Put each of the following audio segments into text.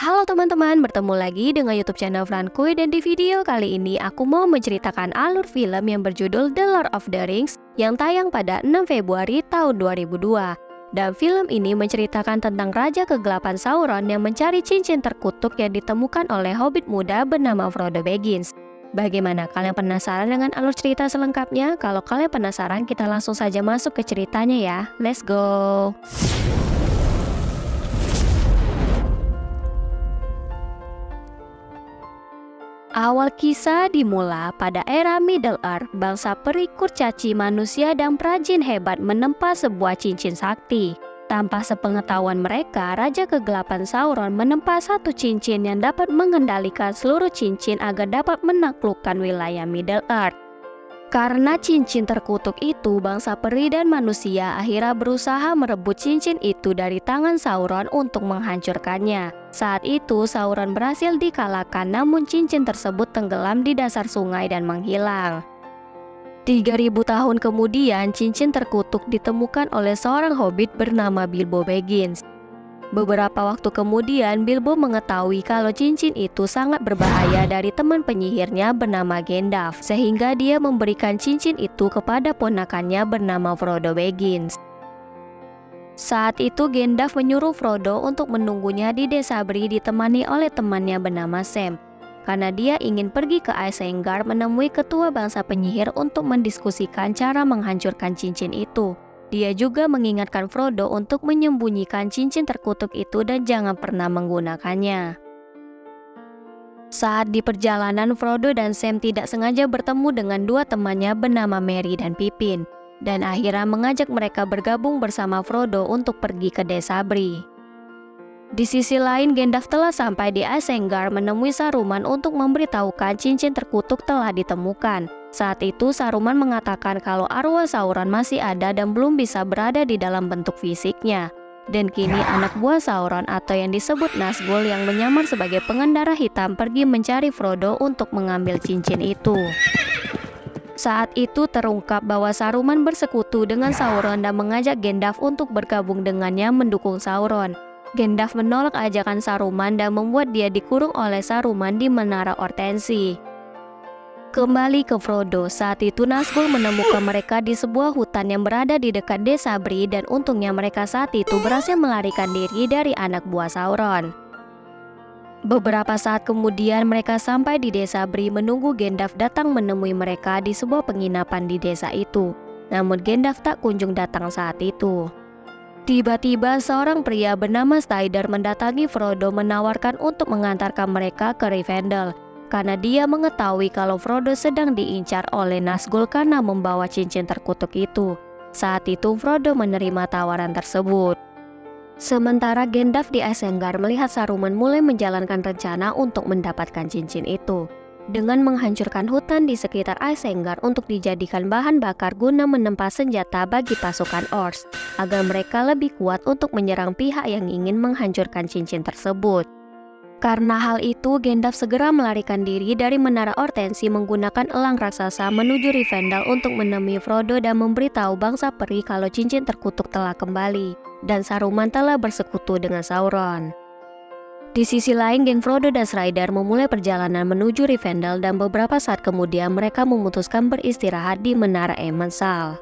Halo teman-teman, bertemu lagi dengan YouTube channel Frankuy, dan di video kali ini aku mau menceritakan alur film yang berjudul The Lord of the Rings yang tayang pada 6 Februari tahun 2002. Dan film ini menceritakan tentang Raja Kegelapan Sauron yang mencari cincin terkutuk yang ditemukan oleh hobbit muda bernama Frodo Baggins. Bagaimana, kalian penasaran dengan alur cerita selengkapnya? Kalau kalian penasaran, kita langsung saja masuk ke ceritanya ya. Let's go! Awal kisah dimulai pada era Middle-earth. Bangsa peri kurcaci manusia dan perajin hebat menempa sebuah cincin sakti. Tanpa sepengetahuan mereka, Raja Kegelapan Sauron menempa satu cincin yang dapat mengendalikan seluruh cincin agar dapat menaklukkan wilayah Middle-earth. Karena cincin terkutuk itu, bangsa peri dan manusia akhirnya berusaha merebut cincin itu dari tangan Sauron untuk menghancurkannya. Saat itu Sauron berhasil dikalahkan, namun cincin tersebut tenggelam di dasar sungai dan menghilang. 3000 tahun kemudian, cincin terkutuk ditemukan oleh seorang hobbit bernama Bilbo Baggins. Beberapa waktu kemudian, Bilbo mengetahui kalau cincin itu sangat berbahaya dari teman penyihirnya bernama Gandalf, sehingga dia memberikan cincin itu kepada ponakannya bernama Frodo Baggins. Saat itu Gandalf menyuruh Frodo untuk menunggunya di desa Bree ditemani oleh temannya bernama Sam, karena dia ingin pergi ke Isengard menemui ketua bangsa penyihir untuk mendiskusikan cara menghancurkan cincin itu. Dia juga mengingatkan Frodo untuk menyembunyikan cincin terkutuk itu dan jangan pernah menggunakannya. Saat di perjalanan, Frodo dan Sam tidak sengaja bertemu dengan dua temannya bernama Merry dan Pippin, dan akhirnya mengajak mereka bergabung bersama Frodo untuk pergi ke desa Bree. Di sisi lain, Gandalf telah sampai di Isengard menemui Saruman untuk memberitahukan cincin terkutuk telah ditemukan. Saat itu Saruman mengatakan kalau arwah Sauron masih ada dan belum bisa berada di dalam bentuk fisiknya. Dan kini anak buah Sauron atau yang disebut Nazgul yang menyamar sebagai pengendara hitam pergi mencari Frodo untuk mengambil cincin itu. Saat itu terungkap bahwa Saruman bersekutu dengan Sauron dan mengajak Gandalf untuk bergabung dengannya mendukung Sauron. Gandalf menolak ajakan Saruman dan membuat dia dikurung oleh Saruman di Menara Orthansi. Kembali ke Frodo, saat itu Nazgul menemukan mereka di sebuah hutan yang berada di dekat desa Bree, dan untungnya mereka saat itu berhasil melarikan diri dari anak buah Sauron. Beberapa saat kemudian mereka sampai di desa Bree menunggu Gandalf datang menemui mereka di sebuah penginapan di desa itu. Namun Gandalf tak kunjung datang saat itu. Tiba-tiba seorang pria bernama Strider mendatangi Frodo menawarkan untuk mengantarkan mereka ke Rivendell, karena dia mengetahui kalau Frodo sedang diincar oleh Nazgul karena membawa cincin terkutuk itu. Saat itu Frodo menerima tawaran tersebut. Sementara Gandalf di Isengard melihat Saruman mulai menjalankan rencana untuk mendapatkan cincin itu, dengan menghancurkan hutan di sekitar Isengard untuk dijadikan bahan bakar guna menempa senjata bagi pasukan Orcs, agar mereka lebih kuat untuk menyerang pihak yang ingin menghancurkan cincin tersebut. Karena hal itu, Gandalf segera melarikan diri dari Menara Orthansi menggunakan elang raksasa menuju Rivendell untuk menemui Frodo dan memberitahu bangsa peri kalau cincin terkutuk telah kembali, dan Saruman telah bersekutu dengan Sauron. Di sisi lain, geng Frodo dan Strider memulai perjalanan menuju Rivendell, dan beberapa saat kemudian mereka memutuskan beristirahat di Menara Emensal.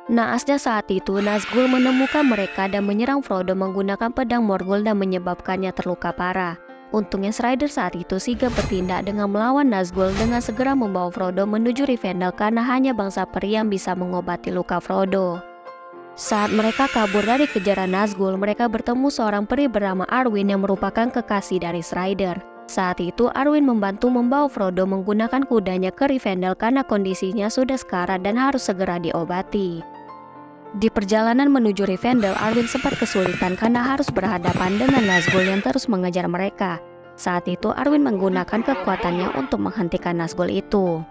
Naasnya saat itu Nazgul menemukan mereka dan menyerang Frodo menggunakan pedang Morgul dan menyebabkannya terluka parah. Untungnya Strider saat itu sigap bertindak dengan melawan Nazgul dengan segera membawa Frodo menuju Rivendell karena hanya bangsa peri yang bisa mengobati luka Frodo. Saat mereka kabur dari kejaran Nazgul, mereka bertemu seorang peri bernama Arwen yang merupakan kekasih dari Strider. Saat itu Arwen membantu membawa Frodo menggunakan kudanya ke Rivendell karena kondisinya sudah sekarat dan harus segera diobati. Di perjalanan menuju Rivendell, Arwen sempat kesulitan karena harus berhadapan dengan Nazgul yang terus mengejar mereka. Saat itu Arwen menggunakan kekuatannya untuk menghentikan Nazgul itu.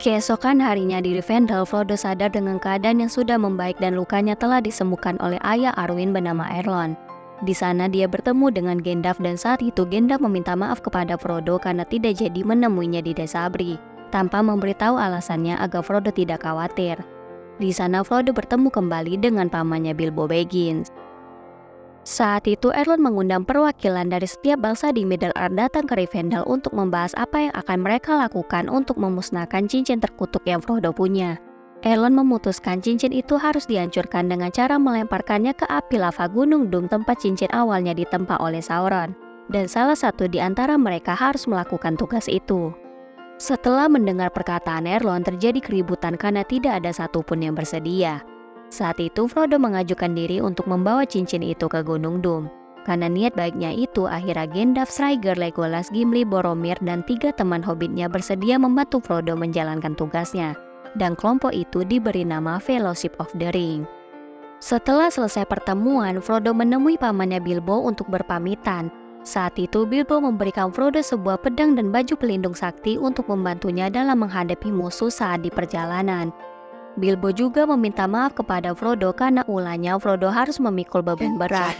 Keesokan harinya di Rivendell, Frodo sadar dengan keadaan yang sudah membaik dan lukanya telah disembuhkan oleh ayah Arwen bernama Elrond. Di sana dia bertemu dengan Gandalf, dan saat itu Gandalf meminta maaf kepada Frodo karena tidak jadi menemuinya di desa Bree, tanpa memberitahu alasannya agar Frodo tidak khawatir. Di sana Frodo bertemu kembali dengan pamannya Bilbo Baggins. Saat itu Elrond mengundang perwakilan dari setiap bangsa di Middle-earth datang ke Rivendell untuk membahas apa yang akan mereka lakukan untuk memusnahkan cincin terkutuk yang Frodo punya. Elrond memutuskan cincin itu harus dihancurkan dengan cara melemparkannya ke api lava Gunung Doom tempat cincin awalnya ditempa oleh Sauron. Dan salah satu di antara mereka harus melakukan tugas itu. Setelah mendengar perkataan Elrond, terjadi keributan karena tidak ada satupun yang bersedia. Saat itu Frodo mengajukan diri untuk membawa cincin itu ke Gunung Doom. Karena niat baiknya itu, akhirnya Gandalf, Strider, Legolas, Gimli, Boromir, dan 3 teman hobbitnya bersedia membantu Frodo menjalankan tugasnya. Dan kelompok itu diberi nama Fellowship of the Ring. Setelah selesai pertemuan, Frodo menemui pamannya Bilbo untuk berpamitan. Saat itu Bilbo memberikan Frodo sebuah pedang dan baju pelindung sakti untuk membantunya dalam menghadapi musuh saat di perjalanan. Bilbo juga meminta maaf kepada Frodo karena ulahnya Frodo harus memikul beban berat.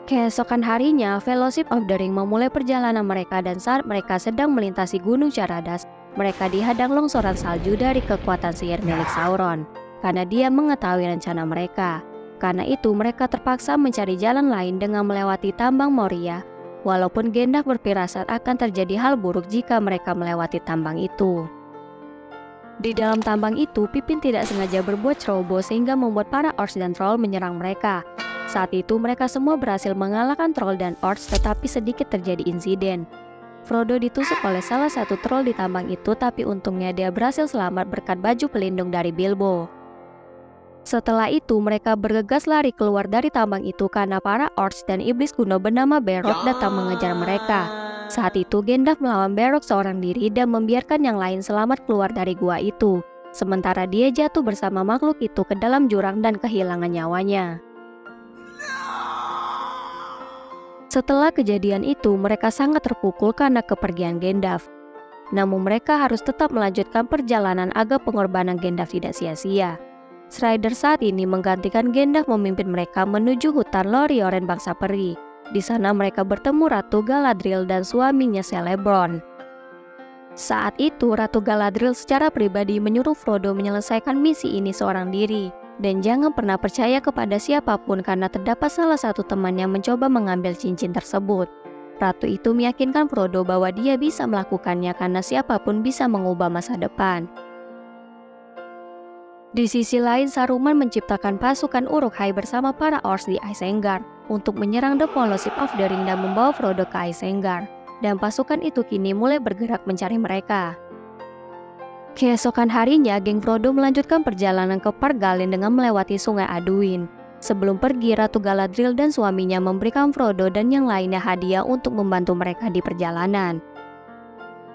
Keesokan harinya, Fellowship of the Ring memulai perjalanan mereka dan saat mereka sedang melintasi Gunung Caradas, mereka dihadang longsoran salju dari kekuatan sihir milik Sauron. Karena dia mengetahui rencana mereka. Karena itu mereka terpaksa mencari jalan lain dengan melewati tambang Moria. Walaupun Gandalf berfirasat akan terjadi hal buruk jika mereka melewati tambang itu. Di dalam tambang itu, Pippin tidak sengaja berbuat ceroboh sehingga membuat para orcs dan troll menyerang mereka. Saat itu mereka semua berhasil mengalahkan troll dan orcs, tetapi sedikit terjadi insiden. Frodo ditusuk oleh salah satu troll di tambang itu, tapi untungnya dia berhasil selamat berkat baju pelindung dari Bilbo. Setelah itu mereka bergegas lari keluar dari tambang itu karena para orcs dan iblis kuno bernama Balrog datang mengejar mereka. Saat itu Gandalf melawan Balrog seorang diri dan membiarkan yang lain selamat keluar dari gua itu. Sementara dia jatuh bersama makhluk itu ke dalam jurang dan kehilangan nyawanya. Setelah kejadian itu, mereka sangat terpukul karena kepergian Gandalf. Namun mereka harus tetap melanjutkan perjalanan agar pengorbanan Gandalf tidak sia-sia. Strider saat ini menggantikan Gandalf memimpin mereka menuju hutan Lorien bangsa peri. Di sana mereka bertemu Ratu Galadriel dan suaminya Celeborn. Saat itu Ratu Galadriel secara pribadi menyuruh Frodo menyelesaikan misi ini seorang diri. Dan jangan pernah percaya kepada siapapun karena terdapat salah satu teman yang mencoba mengambil cincin tersebut. Ratu itu meyakinkan Frodo bahwa dia bisa melakukannya karena siapapun bisa mengubah masa depan. Di sisi lain, Saruman menciptakan pasukan Uruk-hai bersama para orcs di Isengard untuk menyerang The Fellowship of the Ring dan membawa Frodo ke Isengard. Dan pasukan itu kini mulai bergerak mencari mereka. Keesokan harinya, geng Frodo melanjutkan perjalanan ke Park Galen dengan melewati sungai Aduin. Sebelum pergi, Ratu Galadriel dan suaminya memberikan Frodo dan yang lainnya hadiah untuk membantu mereka di perjalanan.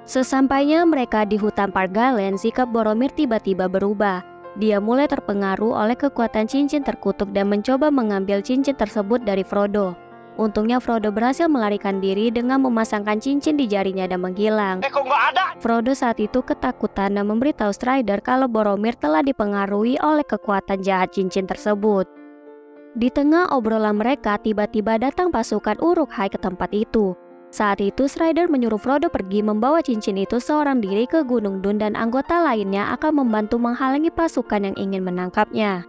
Sesampainya mereka di hutan Park Galen, sikap Boromir tiba-tiba berubah. Dia mulai terpengaruh oleh kekuatan cincin terkutuk dan mencoba mengambil cincin tersebut dari Frodo. Untungnya Frodo berhasil melarikan diri dengan memasangkan cincin di jarinya dan menghilang. Kok nggak ada? Frodo saat itu ketakutan dan memberitahu Strider kalau Boromir telah dipengaruhi oleh kekuatan jahat cincin tersebut. Di tengah obrolan mereka, tiba-tiba datang pasukan Uruk-hai ke tempat itu. Saat itu Strider menyuruh Frodo pergi membawa cincin itu seorang diri ke Gunung Dun dan anggota lainnya akan membantu menghalangi pasukan yang ingin menangkapnya.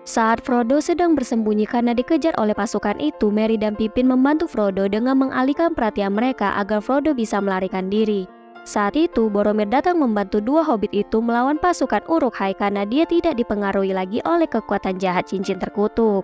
Saat Frodo sedang bersembunyi karena dikejar oleh pasukan itu, Merry dan Pippin membantu Frodo dengan mengalihkan perhatian mereka agar Frodo bisa melarikan diri. Saat itu Boromir datang membantu 2 hobbit itu melawan pasukan Uruk-hai karena dia tidak dipengaruhi lagi oleh kekuatan jahat cincin terkutuk.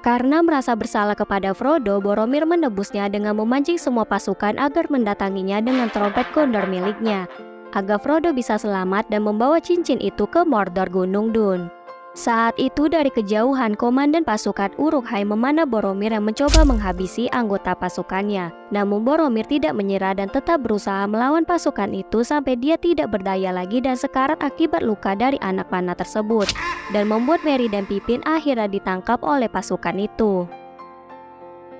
Karena merasa bersalah kepada Frodo, Boromir menebusnya dengan memancing semua pasukan agar mendatanginya dengan trompet Gondor miliknya, agar Frodo bisa selamat dan membawa cincin itu ke Mordor Gunung Dun. Saat itu dari kejauhan, komandan pasukan Uruk-hai memanah Boromir yang mencoba menghabisi anggota pasukannya. Namun Boromir tidak menyerah dan tetap berusaha melawan pasukan itu sampai dia tidak berdaya lagi dan sekarat akibat luka dari anak panah tersebut. Dan membuat Merry dan Pippin akhirnya ditangkap oleh pasukan itu.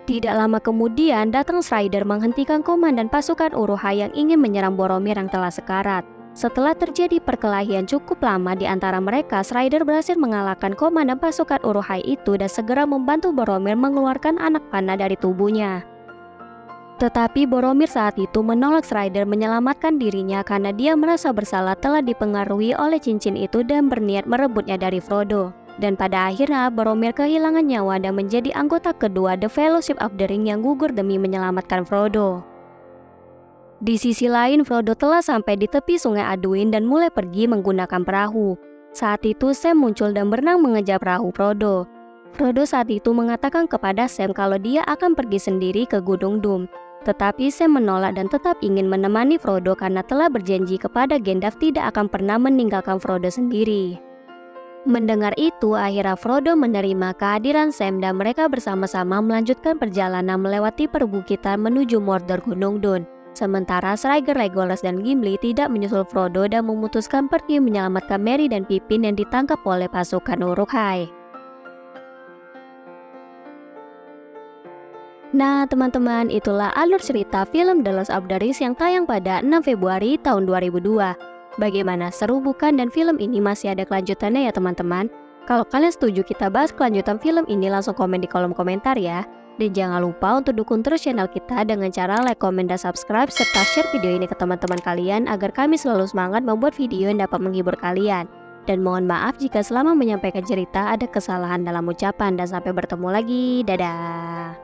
Tidak lama kemudian datang Strider menghentikan komandan pasukan Uruk-hai yang ingin menyerang Boromir yang telah sekarat. Setelah terjadi perkelahian cukup lama di antara mereka, Strider berhasil mengalahkan komandan pasukan Uruk-hai itu dan segera membantu Boromir mengeluarkan anak panah dari tubuhnya. Tetapi Boromir saat itu menolak Strider menyelamatkan dirinya karena dia merasa bersalah telah dipengaruhi oleh cincin itu dan berniat merebutnya dari Frodo. Dan pada akhirnya Boromir kehilangan nyawa dan menjadi anggota kedua The Fellowship of the Ring yang gugur demi menyelamatkan Frodo. Di sisi lain, Frodo telah sampai di tepi sungai Anduin dan mulai pergi menggunakan perahu. Saat itu Sam muncul dan berenang mengejar perahu Frodo. Frodo saat itu mengatakan kepada Sam kalau dia akan pergi sendiri ke Gunung Doom. Tetapi Sam menolak dan tetap ingin menemani Frodo karena telah berjanji kepada Gandalf tidak akan pernah meninggalkan Frodo sendiri. Mendengar itu, akhirnya Frodo menerima kehadiran Sam dan mereka bersama-sama melanjutkan perjalanan melewati perbukitan menuju Mordor Gunung Dun. Sementara Strider, Legolas, dan Gimli tidak menyusul Frodo dan memutuskan pergi menyelamatkan Merry dan Pippin yang ditangkap oleh pasukan Uruk-hai. Nah teman-teman, itulah alur cerita film The Lord of the Rings yang tayang pada 6 Februari tahun 2002. Bagaimana, seru bukan? Dan film ini masih ada kelanjutannya ya teman-teman? Kalau kalian setuju kita bahas kelanjutan film ini, langsung komen di kolom komentar ya. Dan jangan lupa untuk dukung terus channel kita dengan cara like, komen, dan subscribe, serta share video ini ke teman-teman kalian agar kami selalu semangat membuat video yang dapat menghibur kalian. Dan mohon maaf jika selama menyampaikan cerita ada kesalahan dalam ucapan, dan sampai bertemu lagi. Dadah!